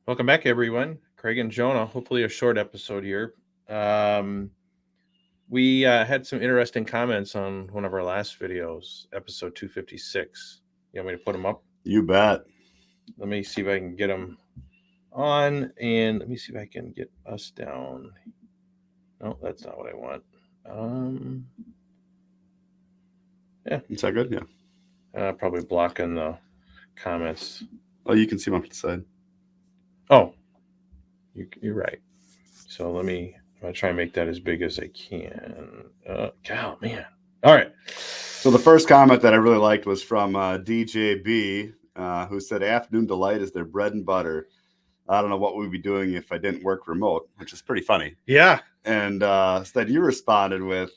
Welcome back, everyone. Craig and Jonah. Hopefully, a short episode here. Um, we had some interesting comments on one of our last videos, episode 256. You want me to put them up? You bet. Let me see if I can get them on, and let me see if I can get us down. No, that's not what I want. Yeah. Is that good? Yeah. Probably blocking the comments. Oh, you can see them up to the side. Oh, you're right. So I'm going to try and make that as big as I can. God, man. All right. So the first comment that I really liked was from DJB, who said, "Afternoon delight is their bread and butter. I don't know what we'd be doing if I didn't work remote," which is pretty funny. Yeah. And instead you responded with,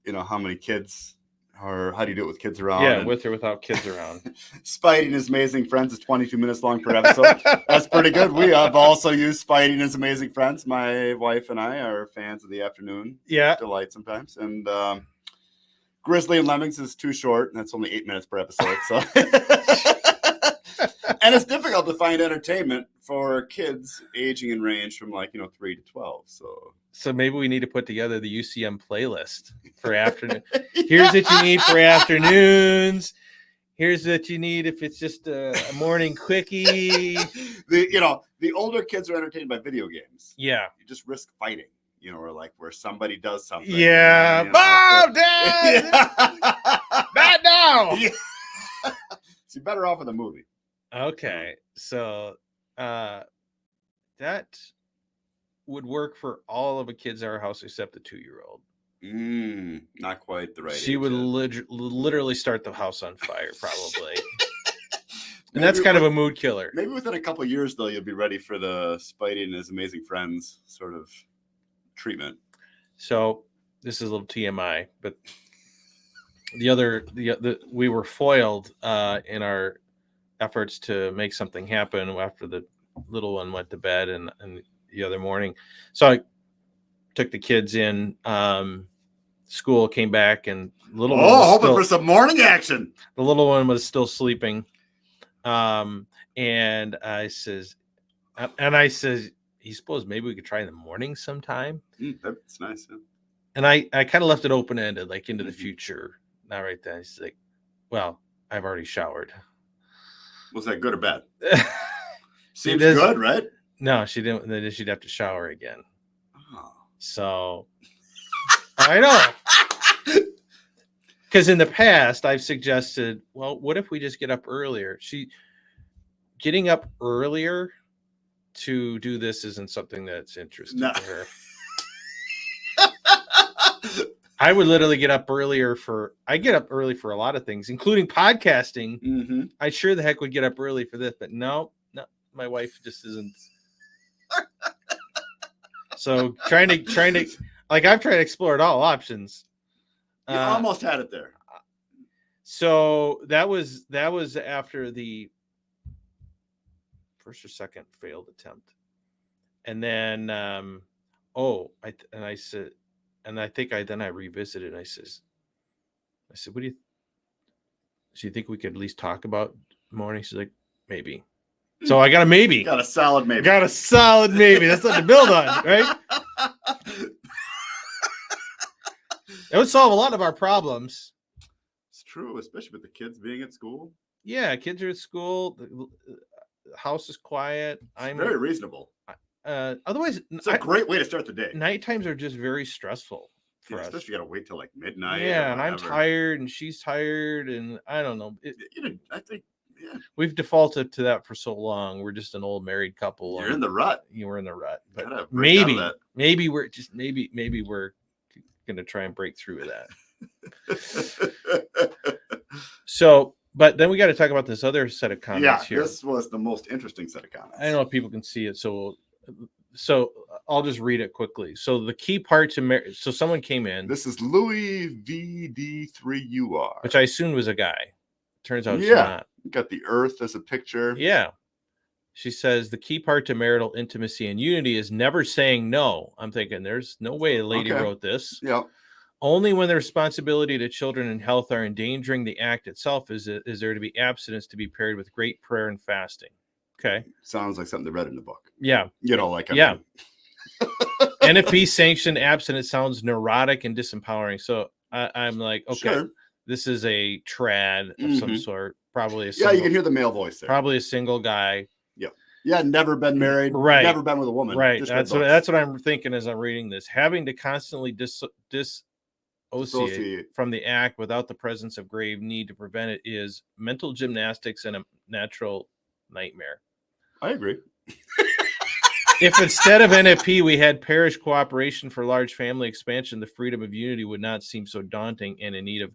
how many kids, or how do you do it with kids around? Yeah, with or without kids around. Spidey and His Amazing Friends is 22 minutes long per episode. That's pretty good. We have also used Spidey and His Amazing Friends. My wife and I are fans of the afternoon delight sometimes. And Grizzly and Lemmings is too short. That's only 8 minutes per episode. So, and it's difficult to find entertainment for kids aging in range from 3 to 12. So maybe we need to put together the UCM playlist for afternoon. Here's what you need for afternoons. Here's what you need if it's just a morning quickie. The older kids are entertained by video games. Yeah. You just risk fighting, or where somebody does something. Yeah. Mom, Dad! Yeah. Not now! Yeah. So you're better off with a movie. Okay. So that would work for all of the kids at our house except the 2-year-old. Not quite the right She age would yet. literally start the house on fire, probably. And that's kind of a mood killer. Maybe within a couple of years, though, you'll be ready for the Spidey and His Amazing Friends sort of treatment. So this is a little TMI, but we were foiled in our efforts to make something happen after the little one went to bed and the other morning. So I took the kids in. School, came back, and hoping for some morning action. The little one was still sleeping. And I says, he suppose maybe we could try in the morning sometime. That's nice. Yeah. And I kind of left it open-ended, like into the future. Not right then. She's like, well, I've already showered. Was that good or bad? Seems good, right? No, she didn't. Then she'd have to shower again. Oh. So I know. Because in the past, I've suggested, well, what if we just get up earlier? Getting up earlier to do this isn't something that's interesting to her. I would literally get up earlier I get up early for a lot of things, including podcasting. Mm-hmm. I sure the heck would get up early for this, but no, my wife just isn't. So trying to, like, I've tried to explore all options. You almost had it there. So that was after the first or second failed attempt, and then I said, and I think I revisited. And I said, what do you think we could at least talk about morning? She's like, maybe. So I got a maybe. Got a solid maybe. That's something to build on, right? It would solve a lot of our problems. It's true, especially with the kids being at school. Yeah, kids are at school. The house is quiet. It's very reasonable. Otherwise, it's a great way to start the day. Night times are just very stressful for us. Especially you got to wait till like midnight. Yeah, and I'm tired, and she's tired, and I don't know. I think we've defaulted to that for so long. We're just an old married couple. You're in the rut. We're in the rut. But maybe we're just maybe we're gonna try and break through that. So, but then we got to talk about this other set of comments here. This was the most interesting set of comments. I don't know if people can see it, so I'll just read it quickly. So the key part to marriage. So someone came in. This is Louis VD3UR, which I assumed was a guy. Turns out it's not. Got the earth as a picture. Yeah. She says the key part to marital intimacy and unity is never saying no. I'm thinking there's no way a lady wrote this. Yeah. Only when the responsibility to children and health are endangering the act itself is there to be abstinence to be paired with great prayer and fasting. Okay. Sounds like something they read in the book. Yeah. You know, like, yeah. NFP sanctioned abstinence sounds neurotic and disempowering. So I'm like, okay, sure. This is a trad of some sort. Probably a single, you can hear the male voice there. Probably a single guy. Yeah, never been married. Right. Never been with a woman. Right. That's what I'm thinking as I'm reading this. Having to constantly dissociate from the act without the presence of grave need to prevent it is mental gymnastics and a natural nightmare. I agree. If instead of NFP we had parish cooperation for large family expansion, the freedom of unity would not seem so daunting and in need of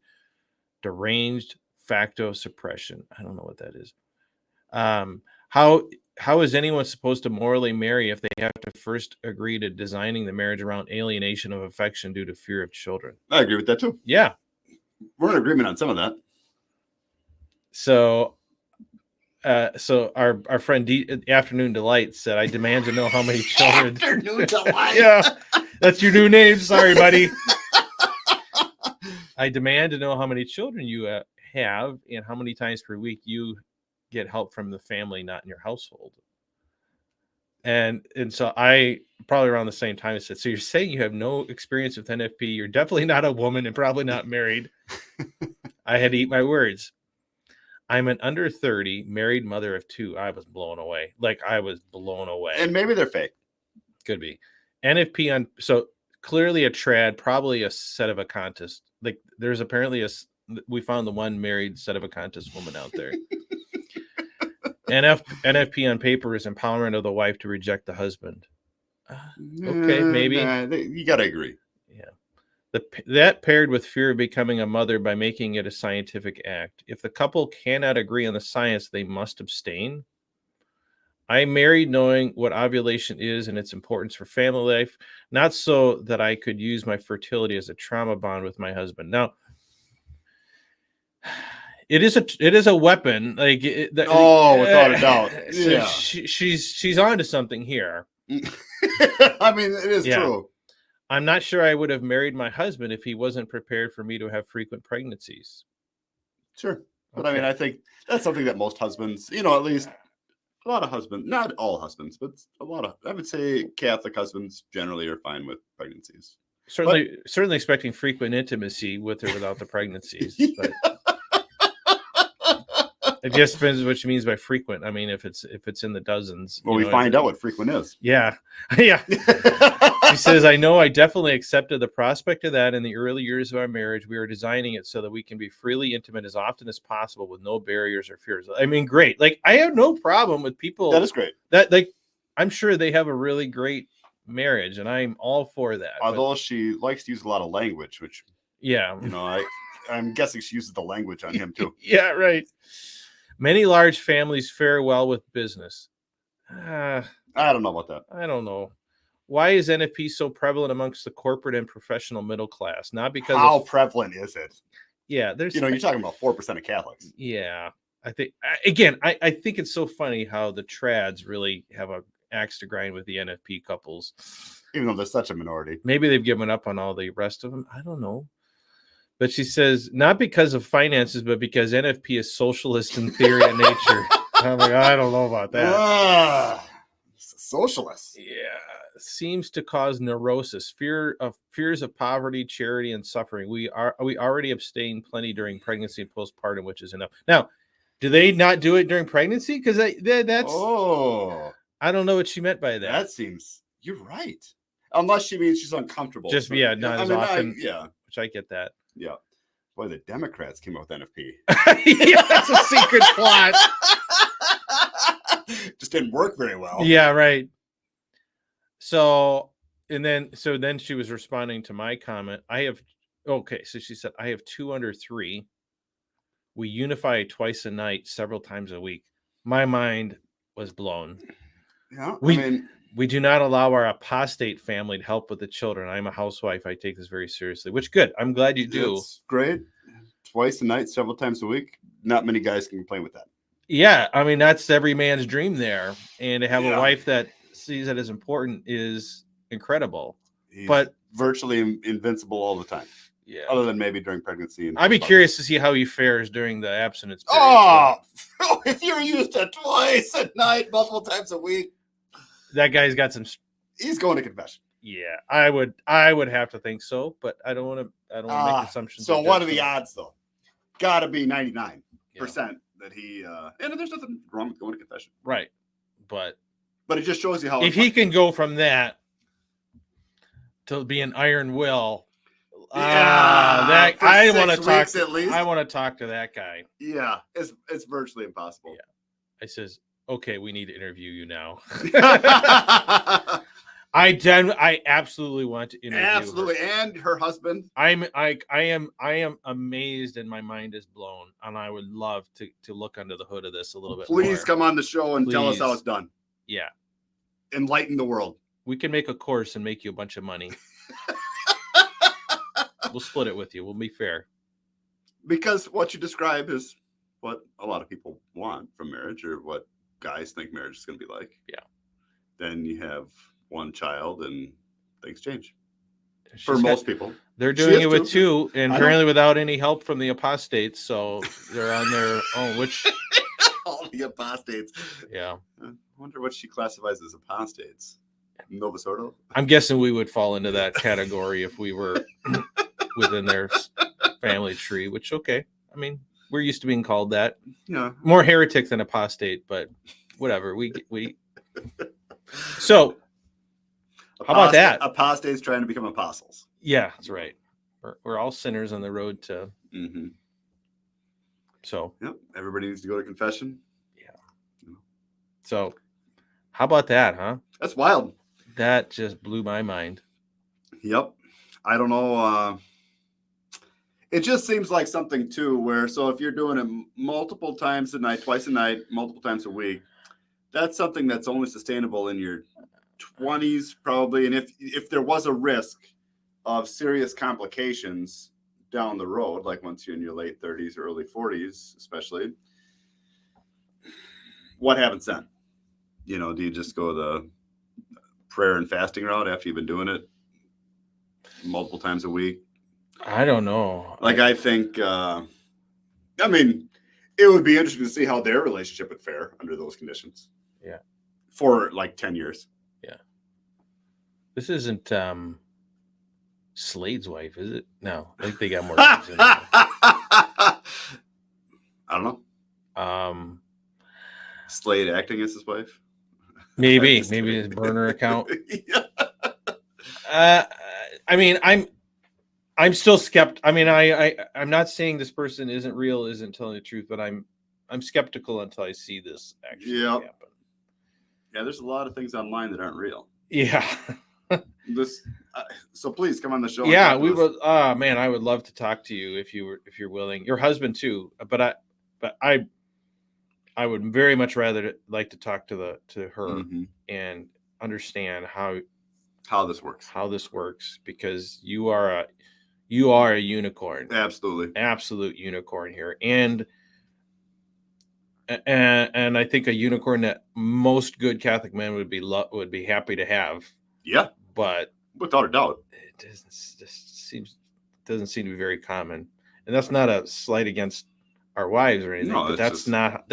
deranged facto suppression. I don't know what that is. How is anyone supposed to morally marry if they have to first agree to designing the marriage around alienation of affection due to fear of children? I agree with that too. Yeah. We're in agreement on some of that. So our friend Afternoon Delight said, I demand to know how many children. Afternoon Delight. Yeah. That's your new name. Sorry, buddy. I demand to know how many children you have and how many times per week you get help from the family not in your household. And so I probably around the same time I said, so you're saying you have no experience with NFP, you're definitely not a woman and probably not married. I had to eat my words. I'm an under 30 married mother of 2. I was blown away. And maybe they're fake. Could be. NFP on, so clearly a trad, probably a set of a contest. Like there's apparently we found the one married set of a contest woman out there. NFP on paper is empowerment of the wife to reject the husband. Okay, maybe. You got to agree. Yeah. That paired with fear of becoming a mother by making it a scientific act. If the couple cannot agree on the science, they must abstain. I married knowing what ovulation is and its importance for family life, not so that I could use my fertility as a trauma bond with my husband. Now, it is a weapon, like without a doubt. So she's onto something here. I mean, it is true. I'm not sure I would have married my husband if he wasn't prepared for me to have frequent pregnancies. Sure, but I mean, I think that's something that most husbands, at least a lot of husbands, not all husbands, but a lot of, I would say, Catholic husbands generally are fine with pregnancies. Certainly expecting frequent intimacy with or without the pregnancies. But it just depends what she means by frequent. I mean, if it's in the dozens. Well, we find out what frequent is. Yeah. Yeah. She says, I know I definitely accepted the prospect of that in the early years of our marriage. We were designing it so that we can be freely intimate as often as possible with no barriers or fears. I mean, great. Like, I have no problem with people. That is great. That, like, I'm sure they have a really great marriage, and I'm all for that. Although she likes to use a lot of language, which, yeah. I'm guessing she uses the language on him, too. Yeah, right. Many large families fare well with business. I don't know about that. I don't know. Why is NFP so prevalent amongst the corporate and professional middle class? Not because how prevalent is it? Yeah, there's you're talking about 4% of Catholics. Yeah, I think I think it's so funny how the trads really have a axe to grind with the NFP couples, even though they're such a minority. Maybe they've given up on all the rest of them. I don't know. But she says, not because of finances, but because NFP is socialist in theory and nature. I'm like, I don't know about that. Socialist. Yeah. Seems to cause neurosis, fears of poverty, charity, and suffering. We already abstain plenty during pregnancy and postpartum, which is enough. Now, do they not do it during pregnancy? Because that's I don't know what she meant by that. That seems, you're right. Unless she means she's uncomfortable. Just not as often. Which I get that. Yeah. Boy, the Democrats came up with NFP. Yeah, that's a secret plot. Just didn't work very well. Yeah, right. So then she was responding to my comment. So she said, I have 2 under 3. We unify twice a night, several times a week. My mind was blown. Yeah, we do not allow our apostate family to help with the children. I'm a housewife. I take this very seriously, which good. I'm glad you do. That's great. Twice a night, several times a week. Not many guys can complain with that. Yeah. I mean, that's every man's dream there. And to have a wife that sees it as important is incredible. He's but virtually invincible all the time. Yeah. Other than maybe during pregnancy. I'd be curious to see how he fares during the abstinence period. Oh, if you're used to twice a night, multiple times a week, that guy's got some. He's going to confession. Yeah, I would have to think so, but I don't want to make assumptions. So what are the odds, though? Got to be 99% that he. And there's nothing wrong with going to confession, right? But it just shows you how. If he can go from that to be an iron will, that I want to talk. At least. I want to talk to that guy. Yeah, it's virtually impossible. Yeah, I says, okay, we need to interview you now. I absolutely want to interview her. And her husband. I am amazed and my mind is blown, and I would love to look under the hood of this a little bit. Please come on the show and tell us how it's done. Yeah, enlighten the world. We can make a course and make you a bunch of money. We'll split it with you. We'll be fair. Because what you describe is what a lot of people want from marriage, or what guys think marriage is going to be like. Yeah. Then you have one child and things change. For most people. They're doing it with two, and apparently without any help from the apostates. So they're on their own, which... All the apostates. Yeah. I wonder what she classifies as apostates. Nova Sordo? I'm guessing we would fall into that category if we were within their family tree, which, okay. I mean, we're used to being called that. Yeah. More heretic than apostate, but whatever. We So, how about that? Apostates trying to become apostles. Yeah, that's right. We're all sinners on the road to... Mm-hmm. So... Yep. Everybody needs to go to confession. Yeah. So, how about that, huh? That's wild. That just blew my mind. Yep. I don't know. It just seems like something, too, where, so if you're doing it multiple times a night, twice a night, multiple times a week, that's something that's only sustainable in your 20s, probably. And if there was a risk of serious complications down the road, like once you're in your late 30s or early 40s, especially, what happens then? You know, do you just go the prayer and fasting route after you've been doing it multiple times a week? I don't know. Like, I think, I mean, it would be interesting to see how their relationship would fare under those conditions. Yeah. For like 10 years. Yeah. This isn't Slade's wife, is it? No, I think they got more kids in there. I don't know. Slade acting as his wife? Maybe his burner account. Yeah. I mean, I'm still skeptical. I mean, I'm not saying this person isn't real, isn't telling the truth, but I'm skeptical until I see this actually happen. Yeah, there's a lot of things online that aren't real. Yeah. So please come on the show. Yeah, we would. Man, I would love to talk to you if you're willing. Your husband too, but I would very much rather like to talk to her and understand how this works, because you are a unicorn. Absolutely. Absolute unicorn here. And I think a unicorn that most good Catholic men would be happy to have. Yeah. But without a doubt, it doesn't seem to be very common. And that's not a slight against our wives or anything, but that's not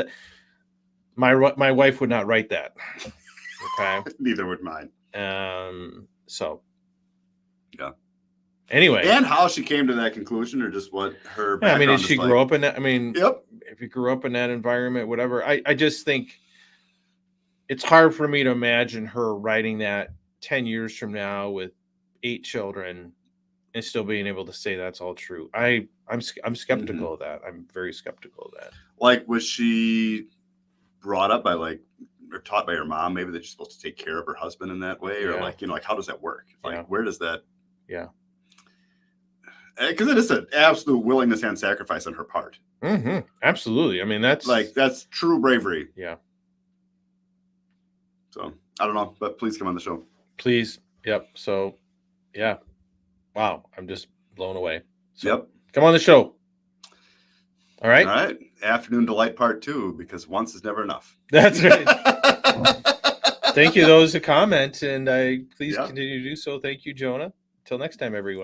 my wife would not write that. Okay. Neither would mine. So yeah. Anyway, and how she came to that conclusion, or just what her background I mean, if she grew up in that, I mean, yep. If you grew up in that environment, whatever, I just think it's hard for me to imagine her writing that 10 years from now with 8 children and still being able to say that's all true. I'm skeptical of that. I'm very skeptical of that. Like, was she brought up by or taught by her mom, maybe that she's supposed to take care of her husband in that way, or how does that work? Where does that? Yeah. Because it is an absolute willingness and sacrifice on her part. Mm-hmm. Absolutely. I mean, that's true bravery. Yeah. So I don't know, but please come on the show. Please. Yep. So, yeah. Wow. I'm just blown away. So, yep. Come on the show. All right. All right. Afternoon Delight Part 2, because once is never enough. That's right. Thank you, those who comment, and please continue to do so. Thank you, Jonah. Until next time, everyone.